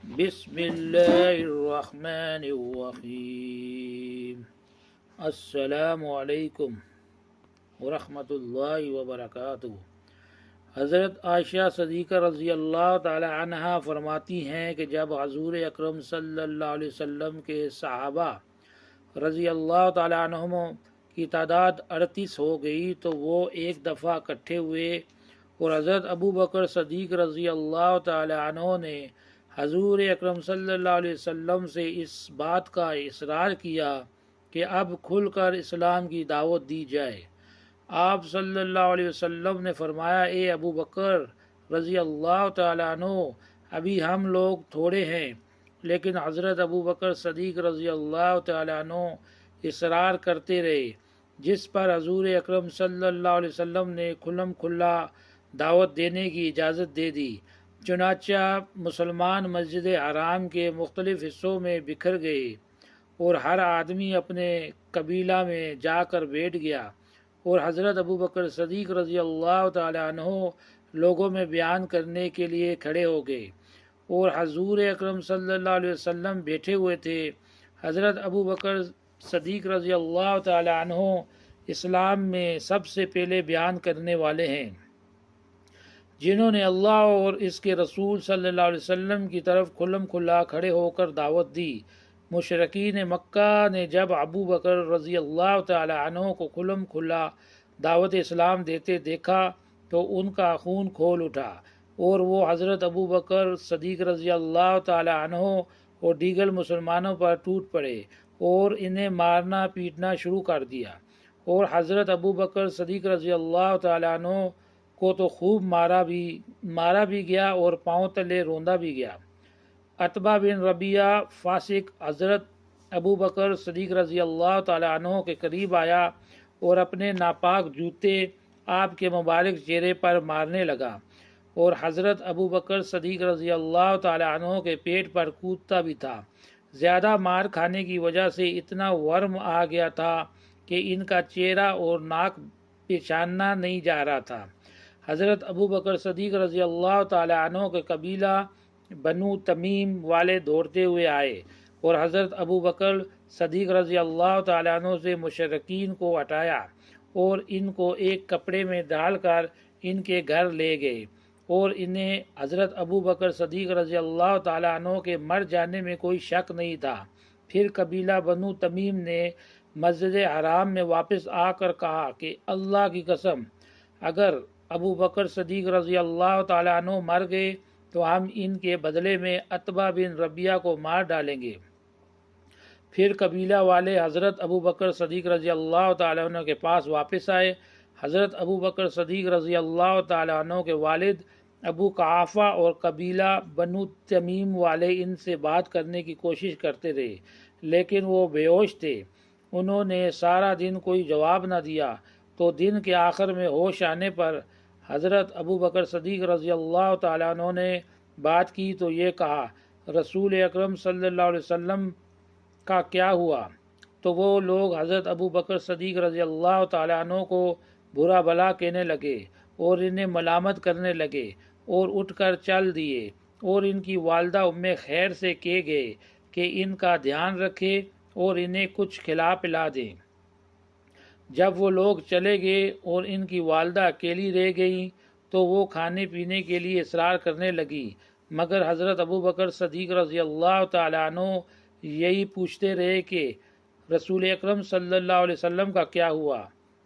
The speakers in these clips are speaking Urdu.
بسم اللہ الرحمن الرحیم۔ السلام علیکم ورحمۃ اللہ وبرکاتہ۔ حضرت عائشہ صدیقہ رضی اللہ تعالی عنہا فرماتی ہیں کہ جب حضور اکرم صلی اللہ علیہ وسلم کے صحابہ رضی اللہ تعالی عنہم کی تعداد 38 ہو گئی تو وہ ایک دفعہ اکٹھے ہوئے اور حضرت ابو بکر صدیق رضی اللہ تعالی عنہ نے حضور اکرم صلی اللہ علیہ وسلم سے اس بات کا اصرار کیا کہ اب کھل کر اسلام کی دعوت دی جائے۔ آپ صلی اللہ علیہ وسلم نے فرمایا، اے ابو بکر رضی اللہ تعالیٰ عنہ، ابھی ہم لوگ تھوڑے ہیں، لیکن حضرت ابو بکر صدیق رضی اللہ تعالیٰ عنہ اصرار کرتے رہے، جس پر حضور اکرم صلی اللہ علیہ وسلم نے کھلم کھلا دعوت دینے کی اجازت دے دی۔ چنانچہ مسلمان مسجد حرام کے مختلف حصوں میں بکھر گئے اور ہر آدمی اپنے قبیلہ میں جا کر بیٹھ گیا، اور حضرت ابو بکر صدیق رضی اللہ تعالی عنہ لوگوں میں بیان کرنے کے لیے کھڑے ہو گئے، اور حضور اکرم صلی اللہ علیہ وسلم بیٹھے ہوئے تھے۔ حضرت ابو بکر صدیق رضی اللہ تعالی عنہ اسلام میں سب سے پہلے بیان کرنے والے ہیں، جنہوں نے اللہ اور اس کے رسول صلی اللہ علیہ وسلم کی طرف کھلم کھلا کھڑے ہو کر دعوت دی۔ مشرکین مکہ نے جب ابو بکر رضی اللہ تعالی عنہ کو کھلم کھلا دعوت اسلام دیتے دیکھا تو ان کا خون کھول اٹھا، اور وہ حضرت ابو بکر صدیق رضی اللہ تعالی عنہ اور دیگر مسلمانوں پر ٹوٹ پڑے اور انہیں مارنا پیٹنا شروع کر دیا، اور حضرت ابو بکر صدیق رضی اللہ تعالی عنہ کو تو خوب مارا بھی گیا اور پاؤں تلے روندا بھی گیا۔ عتبہ بن ربیعہ فاسق حضرت ابو بکر صدیق رضی اللہ تعالی عنہ کے قریب آیا اور اپنے ناپاک جوتے آپ کے مبارک چہرے پر مارنے لگا، اور حضرت ابو بکر صدیق رضی اللہ تعالی عنہ کے پیٹ پر کودتا بھی تھا۔ زیادہ مار کھانے کی وجہ سے اتنا ورم آ گیا تھا کہ ان کا چہرہ اور ناک پہچاننا نہیں جا رہا تھا۔ حضرت ابو بکر صدیق رضی اللہ تعالی عنہ کے قبیلہ بنو تمیم والے دوڑتے ہوئے آئے اور حضرت ابو بکر صدیق رضی اللہ تعالی عنہ سے مشرکین کو ہٹایا اور ان کو ایک کپڑے میں ڈال کر ان کے گھر لے گئے، اور انہیں حضرت ابو بکر صدیق رضی اللہ تعالی عنہ کے مر جانے میں کوئی شک نہیں تھا۔ پھر قبیلہ بنو تمیم نے مسجد حرام میں واپس آ کر کہا کہ اللہ کی قسم، اگر ابو بکر صدیق رضی اللہ تعالی عنہ مر گئے تو ہم ان کے بدلے میں عتبہ بن ربیعہ کو مار ڈالیں گے۔ پھر قبیلہ والے حضرت ابو بکر صدیق رضی اللہ تعالی عنہ کے پاس واپس آئے۔ حضرت ابو بکر صدیق رضی اللہ تعالی عنہ کے والد ابو قحافہ اور قبیلہ بنو تمیم والے ان سے بات کرنے کی کوشش کرتے رہے، لیکن وہ بے ہوش تھے۔ انہوں نے سارا دن کوئی جواب نہ دیا، تو دن کے آخر میں ہوش آنے پر حضرت ابو بکر صدیق رضی اللہ تعالیٰ عنہ نے بات کی تو یہ کہا، رسول اکرم صلی اللہ علیہ وسلم کا کیا ہوا؟ تو وہ لوگ حضرت ابو بکر صدیق رضی اللہ تعالیٰ عنہ کو برا بھلا کہنے لگے اور انہیں ملامت کرنے لگے، اور اٹھ کر چل دیے، اور ان کی والدہ ام خیر سے کہے گئے کہ ان کا دھیان رکھے اور انہیں کچھ کھلا پلا دیں۔ جب وہ لوگ چلے گئے اور ان کی والدہ اکیلی رہ گئیں تو وہ کھانے پینے کے لیے اصرار کرنے لگی، مگر حضرت ابو بکر صدیق رضی اللہ تعالیٰ عنہ یہی پوچھتے رہے کہ رسول اکرم صلی اللہ علیہ وسلم کا کیا ہوا؟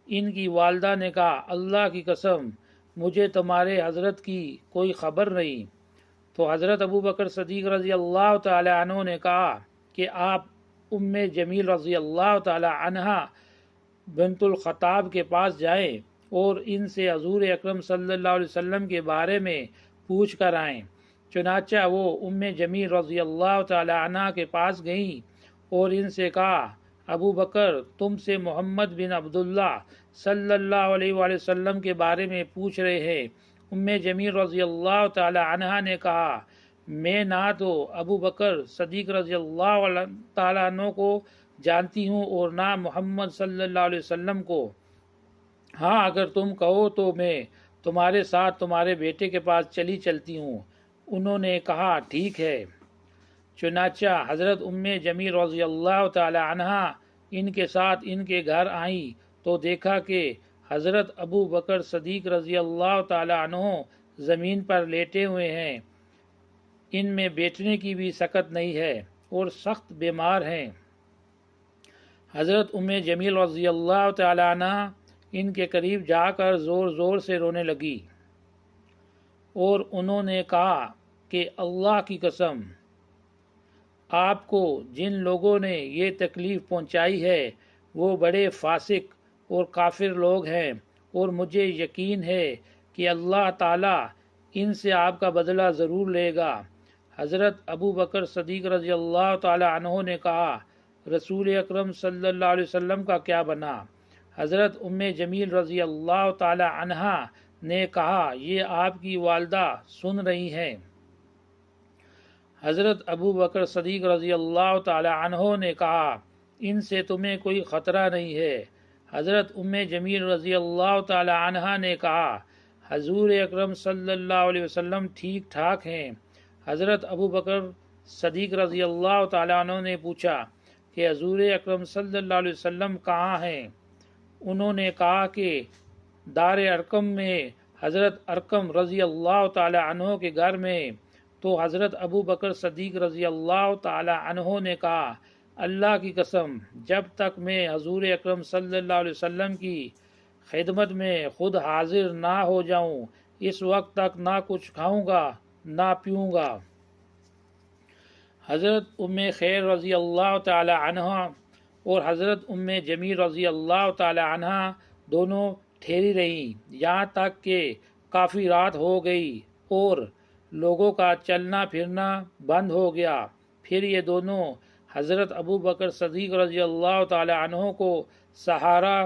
ان کی والدہ نے کہا، اللہ کی قسم، مجھے تمہارے حضرت کی کوئی خبر نہیں۔ تو حضرت ابو بکر صدیق رضی اللہ تعالیٰ عنہ نے کہا کہ آپ ام جمیل رضی اللہ تعالیٰ عنہا بنت الخطاب کے پاس جائیں اور ان سے حضور اکرم صلی اللہ علیہ وسلم کے بارے میں پوچھ کر آئیں۔ چنانچہ وہ ام جمیل رضی اللہ تعالی عنہ کے پاس گئیں اور ان سے کہا، ابو بکر تم سے محمد بن عبداللہ صلی اللہ علیہ وآلہ وسلم کے بارے میں پوچھ رہے ہیں۔ ام جمیل رضی اللہ تعالی عنہ نے کہا، میں نہ تو ابو بکر صدیق رضی اللہ تعالی عنہ کو جانتی ہوں اور نہ محمد صلی اللہ علیہ وسلم کو۔ ہاں، اگر تم کہو تو میں تمہارے ساتھ تمہارے بیٹے کے پاس چلتی ہوں۔ انہوں نے کہا، ٹھیک ہے۔ چنانچہ حضرت جمیل رضی اللہ تعالی عنہا ان کے ساتھ ان کے گھر آئیں تو دیکھا کہ حضرت ابو بکر صدیق رضی اللہ تعالی عنہ زمین پر لیٹے ہوئے ہیں، ان میں بیٹھنے کی بھی سکت نہیں ہے اور سخت بیمار ہیں۔ حضرت جمیل رضی اللہ تعالی عنہ ان کے قریب جا کر زور زور سے رونے لگی اور انہوں نے کہا کہ اللہ کی قسم، آپ کو جن لوگوں نے یہ تکلیف پہنچائی ہے وہ بڑے فاسق اور کافر لوگ ہیں، اور مجھے یقین ہے کہ اللہ تعالیٰ ان سے آپ کا بدلہ ضرور لے گا۔ حضرت ابو بکر صدیق رضی اللہ تعالی عنہ نے کہا، رسول اکرم صلی اللہ علیہ وسلم کا کیا بنا؟ حضرت جمیل رضی اللہ تعالی عنہا نے کہا، یہ آپ کی والدہ سن رہی ہیں۔ حضرت ابو بکر صدیق رضی اللہ تعالی عنہ نے کہا، ان سے تمہیں کوئی خطرہ نہیں ہے۔ حضرت جمیل رضی اللہ تعالی عنہا نے کہا، حضور اکرم صلی اللہ علیہ وسلم ٹھیک ٹھاک ہیں۔ حضرت ابو بکر صدیق رضی اللہ تعالی عنہ نے پوچھا کہ حضور اکرم صلی اللہ علیہ وسلم کہاں ہیں؟ انہوں نے کہا کہ دار ارقم میں حضرت ارقم رضی اللہ تعالی عنہ کے گھر میں۔ تو حضرت ابو بکر صدیق رضی اللہ تعالی عنہ نے کہا، اللہ کی قسم، جب تک میں حضور اکرم صلی اللہ علیہ وسلم کی خدمت میں خود حاضر نہ ہو جاؤں، اس وقت تک نہ کچھ کھاؤں گا نہ پیوں گا۔ حضرت خیر رضی اللہ تعالی عنہ اور حضرت جمیل رضی اللہ تعالی عنہ دونوں ٹھہری رہیں، یہاں تک کہ کافی رات ہو گئی اور لوگوں کا چلنا پھرنا بند ہو گیا۔ پھر یہ دونوں حضرت ابو بکر صدیق رضی اللہ تعالی عنہ کو سہارا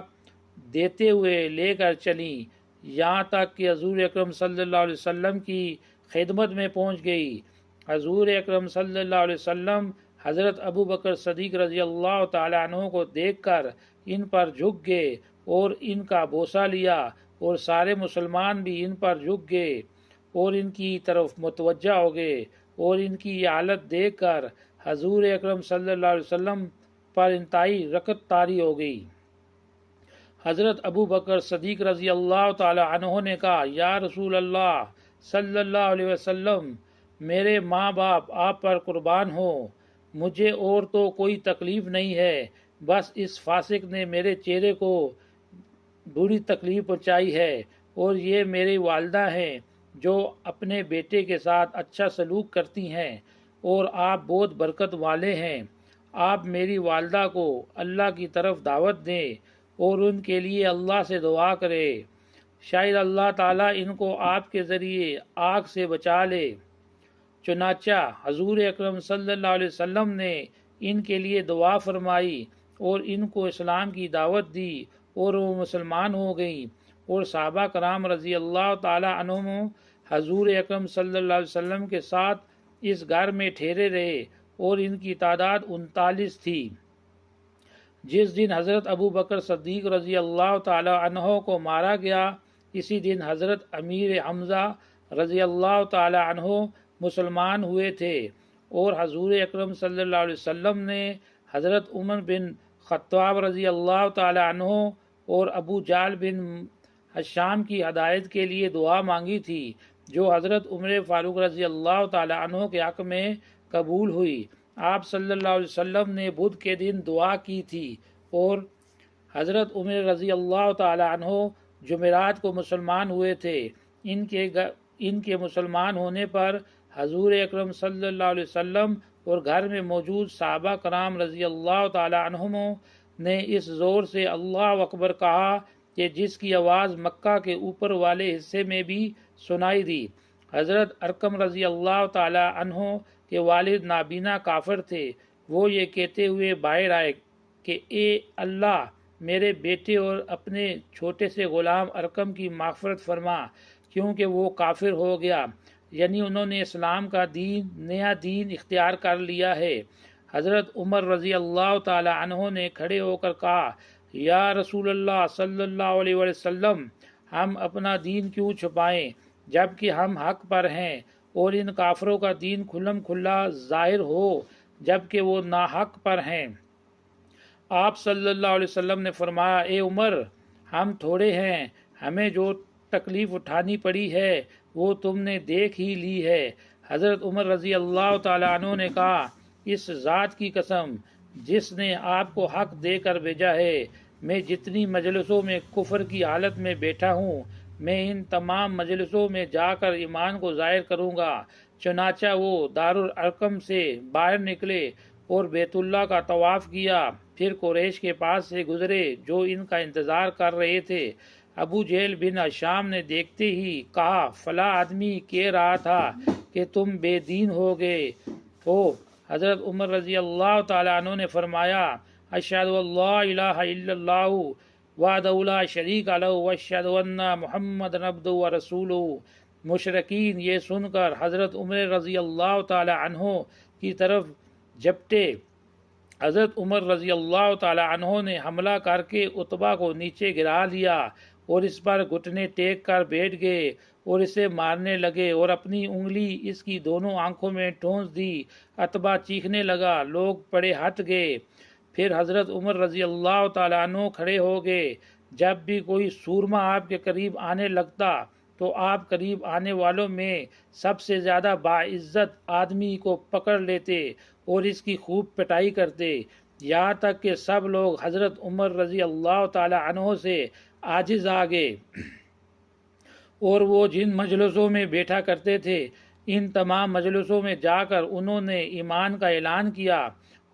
دیتے ہوئے لے کر چلیں، یہاں تک کہ حضور اکرم صلی اللہ علیہ وسلم کی خدمت میں پہنچ گئی۔ حضور اکرم صلی اللہ علیہ وسلم حضرت ابو بکر صدیق رضی اللہ تعالی عنہ کو دیکھ کر ان پر جھک گئے اور ان کا بوسہ لیا، اور سارے مسلمان بھی ان پر جھک گئے اور ان کی طرف متوجہ ہو گئے، اور ان کی یہ حالت دیکھ کر حضور اکرم صلی اللہ علیہ وسلم پر انتہائی رقت طاری ہو گئی۔ حضرت ابو بکر صدیق رضی اللہ تعالی عنہ نے کہا، یا رسول اللہ صلی اللہ علیہ وسلم، میرے ماں باپ آپ پر قربان ہو، مجھے اور تو کوئی تکلیف نہیں ہے، بس اس فاسق نے میرے چہرے کو بری تکلیف پہنچائی ہے، اور یہ میری والدہ ہیں جو اپنے بیٹے کے ساتھ اچھا سلوک کرتی ہیں، اور آپ بہت برکت والے ہیں۔ آپ میری والدہ کو اللہ کی طرف دعوت دیں اور ان کے لیے اللہ سے دعا کرے، شاید اللہ تعالیٰ ان کو آپ کے ذریعے آگ سے بچا لے۔ چنانچہ حضور اکرم صلی اللہ علیہ وسلم نے ان کے لیے دعا فرمائی اور ان کو اسلام کی دعوت دی، اور وہ مسلمان ہو گئیں، اور صحابہ کرام رضی اللہ تعالی عنہم حضور اکرم صلی اللہ علیہ وسلم کے ساتھ اس گھر میں ٹھہرے رہے، اور ان کی تعداد 39 تھی۔ جس دن حضرت ابو بکر صدیق رضی اللہ تعالی عنہ کو مارا گیا، اسی دن حضرت امیر حمزہ رضی اللہ تعالی عنہ مسلمان ہوئے تھے، اور حضور اکرم صلی اللہ علیہ وسلم نے حضرت عمر بن خطاب رضی اللہ تعالی عنہ اور ابو جال بن حشام کی ہدایت کے لیے دعا مانگی تھی، جو حضرت عمر فاروق رضی اللہ تعالی عنہ کے حق میں قبول ہوئی۔ آپ صلی اللہ علیہ وسلم نے بدھ کے دن دعا کی تھی، اور حضرت عمر رضی اللہ تعالی عنہ جمعرات کو مسلمان ہوئے تھے۔ ان کے مسلمان ہونے پر حضور اکرم صلی اللہ علیہ وسلم اور گھر میں موجود صحابہ کرام رضی اللہ تعالی عنہم نے اس زور سے اللہ اکبر کہا کہ جس کی آواز مکہ کے اوپر والے حصے میں بھی سنائی دی۔ حضرت ارقم رضی اللہ تعالی عنہ کے والد نابینا کافر تھے، وہ یہ کہتے ہوئے باہر آئے کہ اے اللہ، میرے بیٹے اور اپنے چھوٹے سے غلام ارقم کی مغفرت فرما، کیونکہ وہ کافر ہو گیا، یعنی انہوں نے اسلام کا نیا دین اختیار کر لیا ہے۔ حضرت عمر رضی اللہ تعالی عنہ نے کھڑے ہو کر کہا، یا رسول اللہ صلی اللہ علیہ وسلم، ہم اپنا دین کیوں چھپائیں جبکہ ہم حق پر ہیں، اور ان کافروں کا دین کھلم کھلا ظاہر ہو جبکہ وہ ناحق پر ہیں۔ آپ صلی اللہ علیہ وسلم نے فرمایا، اے عمر، ہم تھوڑے ہیں، ہمیں جو تکلیف اٹھانی پڑی ہے وہ تم نے دیکھ ہی لی ہے۔ حضرت عمر رضی اللہ تعالیٰ عنہ نے کہا، اس ذات کی قسم جس نے آپ کو حق دے کر بھیجا ہے، میں جتنی مجلسوں میں کفر کی حالت میں بیٹھا ہوں، میں ان تمام مجلسوں میں جا کر ایمان کو ظاہر کروں گا۔ چنانچہ وہ دارالارقم سے باہر نکلے اور بیت اللہ کا طواف کیا، پھر قریش کے پاس سے گزرے جو ان کا انتظار کر رہے تھے۔ ابو جہل بن ہشام نے دیکھتے ہی کہا، فلاں آدمی کہہ رہا تھا کہ تم بے دین ہو گئے ہو۔ حضرت عمر رضی اللہ تعالیٰ عنہ نے فرمایا، اشہد اللہ الہ الا اللہ وحدہ لا شریک لہ واشہد ان محمدا عبدہ ورسولہ۔ مشرکین یہ سن کر حضرت عمر رضی اللہ تعالیٰ عنہ کی طرف جھپٹے۔ حضرت عمر رضی اللہ تعالیٰ عنہ نے حملہ کر کے عتبہ کو نیچے گرا لیا اور اس پر گھٹنے ٹیک کر بیٹھ گئے اور اسے مارنے لگے اور اپنی انگلی اس کی دونوں آنکھوں میں ٹھونس دی۔ عتبہ چیخنے لگا، لوگ پڑے ہٹ گئے۔ پھر حضرت عمر رضی اللہ تعالیٰ عنہ کھڑے ہو گئے۔ جب بھی کوئی سورما آپ کے قریب آنے لگتا تو آپ قریب آنے والوں میں سب سے زیادہ باعزت آدمی کو پکڑ لیتے اور اس کی خوب پٹائی کرتے، یہاں تک کہ سب لوگ حضرت عمر رضی اللہ تعالی عنہ سے عاجز آ گئے، اور وہ جن مجلسوں میں بیٹھا کرتے تھے ان تمام مجلسوں میں جا کر انہوں نے ایمان کا اعلان کیا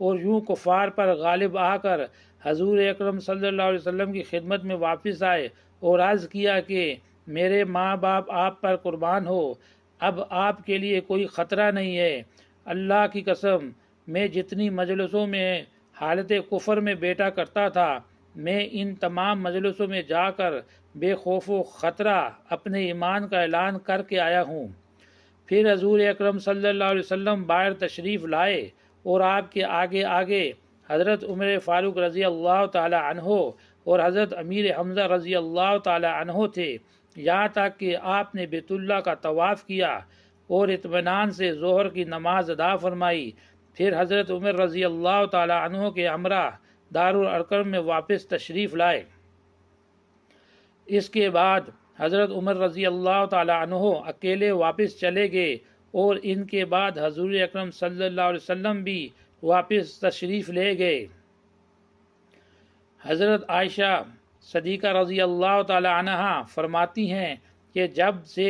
اور یوں کفار پر غالب آ کر حضور اکرم صلی اللہ علیہ وسلم کی خدمت میں واپس آئے اور عرض کیا کہ میرے ماں باپ آپ پر قربان ہو، اب آپ کے لیے کوئی خطرہ نہیں ہے۔ اللہ کی قسم، میں جتنی مجلسوں میں حالت کفر میں بیٹھا کرتا تھا، میں ان تمام مجلسوں میں جا کر بے خوف و خطرہ اپنے ایمان کا اعلان کر کے آیا ہوں۔ پھر حضور اکرم صلی اللہ علیہ وسلم باہر تشریف لائے اور آپ کے آگے آگے حضرت عمر فاروق رضی اللہ تعالی عنہ اور حضرت امیر حمزہ رضی اللہ تعالی عنہ تھے، یہاں تک کہ آپ نے بیت اللہ کا طواف کیا اور اطمینان سے ظہر کی نماز ادا فرمائی۔ پھر حضرت عمر رضی اللہ تعالی عنہ کے ہمراہ دارالارقم میں واپس تشریف لائے۔ اس کے بعد حضرت عمر رضی اللہ تعالی عنہ اکیلے واپس چلے گئے اور ان کے بعد حضور اکرم صلی اللہ علیہ وسلم بھی واپس تشریف لے گئے۔ حضرت عائشہ صدیقہ رضی اللہ تعالی عنہا فرماتی ہیں کہ جب سے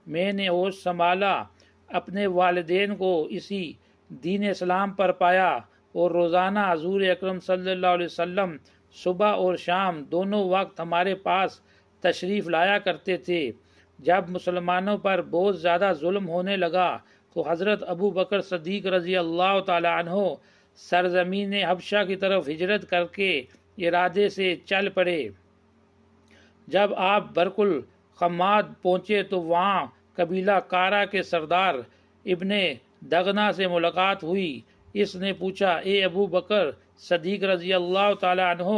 میں نے ہوش سنبھالا اپنے والدین کو اسی دین اسلام پر پایا اور روزانہ حضور اکرم صلی اللہ علیہ وسلم صبح اور شام دونوں وقت ہمارے پاس تشریف لایا کرتے تھے۔ جب مسلمانوں پر بہت زیادہ ظلم ہونے لگا تو حضرت ابو بکر صدیق رضی اللہ تعالی عنہ سرزمین حبشہ کی طرف ہجرت کر کے ارادے سے چل پڑے۔ جب آپ برق الخماد پہنچے تو وہاں قبیلہ کارا کے سردار ابن دغنا سے ملاقات ہوئی۔ اس نے پوچھا، اے ابو بکر صدیق رضی اللہ تعالی عنہ،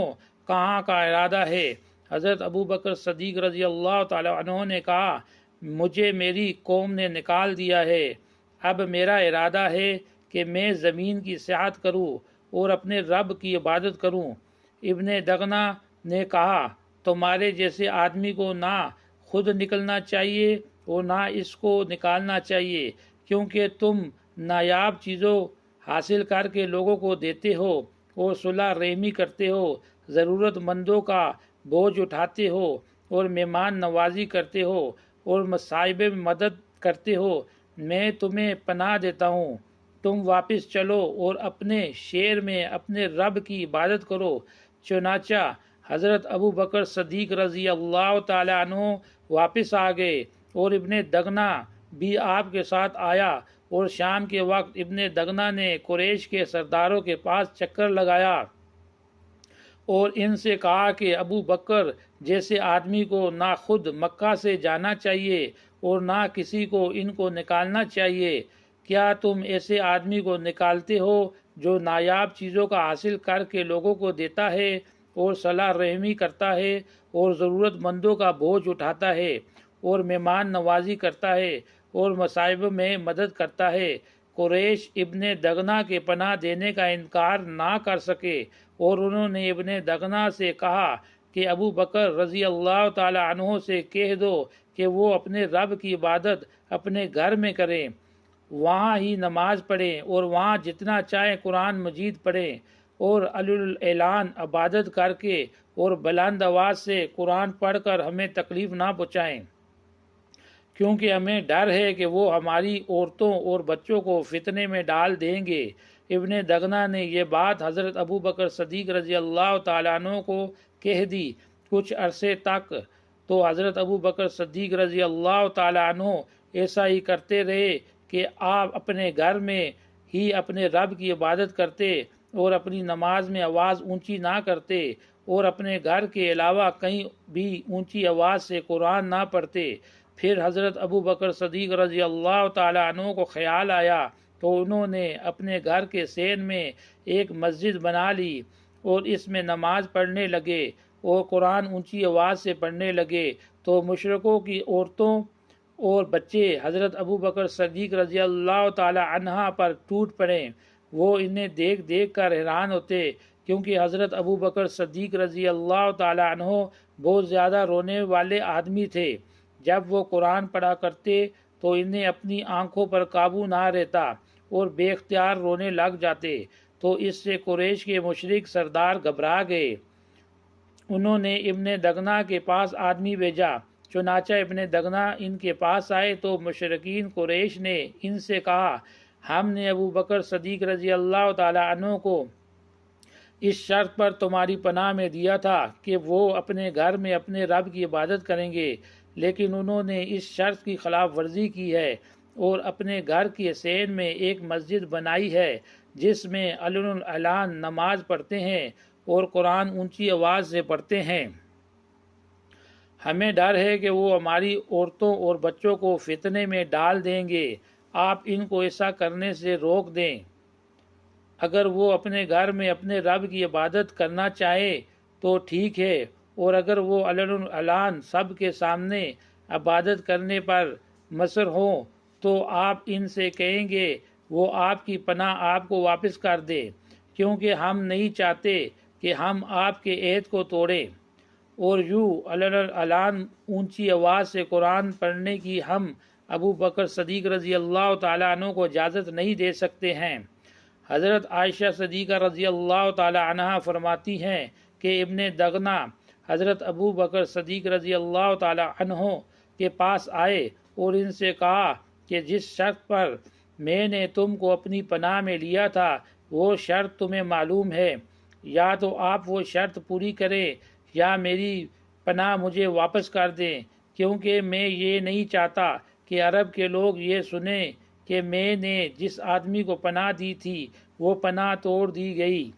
کہاں کا ارادہ ہے؟ حضرت ابو بکر صدیق رضی اللہ تعالی عنہ نے کہا، مجھے میری قوم نے نکال دیا ہے، اب میرا ارادہ ہے کہ میں زمین کی سیاحت کروں اور اپنے رب کی عبادت کروں۔ ابن دغنا نے کہا، تمہارے جیسے آدمی کو نہ خود نکلنا چاہیے اور نہ اس کو نکالنا چاہیے، کیونکہ تم نایاب چیزوں حاصل کر کے لوگوں کو دیتے ہو اور صلح رحمی کرتے ہو، ضرورت مندوں کا بوجھ اٹھاتے ہو اور مہمان نوازی کرتے ہو اور مصائب میں مدد کرتے ہو۔ میں تمہیں پناہ دیتا ہوں، تم واپس چلو اور اپنے شہر میں اپنے رب کی عبادت کرو۔ چنانچہ حضرت ابو بکر صدیق رضی اللہ تعالی عنہ واپس آ گئے اور ابن دغنا بھی آپ کے ساتھ آیا، اور شام کے وقت ابن دغنا نے قریش کے سرداروں کے پاس چکر لگایا اور ان سے کہا کہ ابو بکر جیسے آدمی کو نہ خود مکہ سے جانا چاہیے اور نہ کسی کو ان کو نکالنا چاہیے۔ کیا تم ایسے آدمی کو نکالتے ہو جو نایاب چیزوں کا حاصل کر کے لوگوں کو دیتا ہے اور صلح رحمی کرتا ہے اور ضرورت مندوں کا بوجھ اٹھاتا ہے اور مہمان نوازی کرتا ہے اور مصائب میں مدد کرتا ہے۔ قریش ابن دغنا کے پناہ دینے کا انکار نہ کر سکے اور انہوں نے ابن دغنا سے کہا کہ ابو بکر رضی اللہ تعالی عنہ سے کہہ دو کہ وہ اپنے رب کی عبادت اپنے گھر میں کریں، وہاں ہی نماز پڑھیں اور وہاں جتنا چاہیں قرآن مجید پڑھیں اور اعلان عبادت کر کے اور بلند آواز سے قرآن پڑھ کر ہمیں تکلیف نہ پہنچائیں، کیونکہ ہمیں ڈر ہے کہ وہ ہماری عورتوں اور بچوں کو فتنے میں ڈال دیں گے۔ ابن دغنا نے یہ بات حضرت ابو بکر صدیق رضی اللہ تعالیٰ عنہ کو کہہ دی۔ کچھ عرصے تک تو حضرت ابو بکر صدیق رضی اللہ تعالیٰ عنہ ایسا ہی کرتے رہے کہ آپ اپنے گھر میں ہی اپنے رب کی عبادت کرتے اور اپنی نماز میں آواز اونچی نہ کرتے اور اپنے گھر کے علاوہ کہیں بھی اونچی آواز سے قرآن نہ پڑھتے۔ پھر حضرت ابو بکر صدیق رضی اللہ تعالیٰ عنہ کو خیال آیا تو انہوں نے اپنے گھر کے سین میں ایک مسجد بنا لی اور اس میں نماز پڑھنے لگے اور قرآن اونچی آواز سے پڑھنے لگے تو مشرکوں کی عورتوں اور بچے حضرت ابو بکر صدیق رضی اللہ تعالی عنہ پر ٹوٹ پڑے۔ وہ انہیں دیکھ دیکھ کر حیران ہوتے، کیونکہ حضرت ابو بکر صدیق رضی اللہ تعالی عنہ بہت زیادہ رونے والے آدمی تھے۔ جب وہ قرآن پڑھا کرتے تو انہیں اپنی آنکھوں پر قابو نہ رہتا اور بے اختیار رونے لگ جاتے، تو اس سے قریش کے مشرک سردار گھبرا گئے۔ انہوں نے ابن دغنا کے پاس آدمی بھیجا۔ چنانچہ ابن دغنا ان کے پاس آئے تو مشرکین قریش نے ان سے کہا، ہم نے ابو بکر صدیق رضی اللہ تعالی عنہ کو اس شرط پر تمہاری پناہ میں دیا تھا کہ وہ اپنے گھر میں اپنے رب کی عبادت کریں گے، لیکن انہوں نے اس شرط کی خلاف ورزی کی ہے اور اپنے گھر کے سین میں ایک مسجد بنائی ہے جس میں اعلان نماز پڑھتے ہیں اور قرآن اونچی آواز سے پڑھتے ہیں۔ ہمیں ڈر ہے کہ وہ ہماری عورتوں اور بچوں کو فتنے میں ڈال دیں گے، آپ ان کو ایسا کرنے سے روک دیں۔ اگر وہ اپنے گھر میں اپنے رب کی عبادت کرنا چاہے تو ٹھیک ہے، اور اگر وہ اعلان سب کے سامنے عبادت کرنے پر مصر ہوں تو آپ ان سے کہیں گے وہ آپ کی پناہ آپ کو واپس کر دے، کیونکہ ہم نہیں چاہتے کہ ہم آپ کے عہد کو توڑیں، اور یوں اعلان اونچی آواز سے قرآن پڑھنے کی ہم ابو بکر صدیق رضی اللہ تعالیٰ عنہ کو اجازت نہیں دے سکتے ہیں۔ حضرت عائشہ صدیقہ رضی اللہ تعالیٰ عنہ فرماتی ہیں کہ ابن دغنا حضرت ابو بکر صدیق رضی اللہ تعالیٰ عنہ کے پاس آئے اور ان سے کہا کہ جس شرط پر میں نے تم کو اپنی پناہ میں لیا تھا وہ شرط تمہیں معلوم ہے، یا تو آپ وہ شرط پوری کریں یا میری پناہ مجھے واپس کر دیں، کیونکہ میں یہ نہیں چاہتا کہ عرب کے لوگ یہ سنیں کہ میں نے جس آدمی کو پناہ دی تھی وہ پناہ توڑ دی گئی۔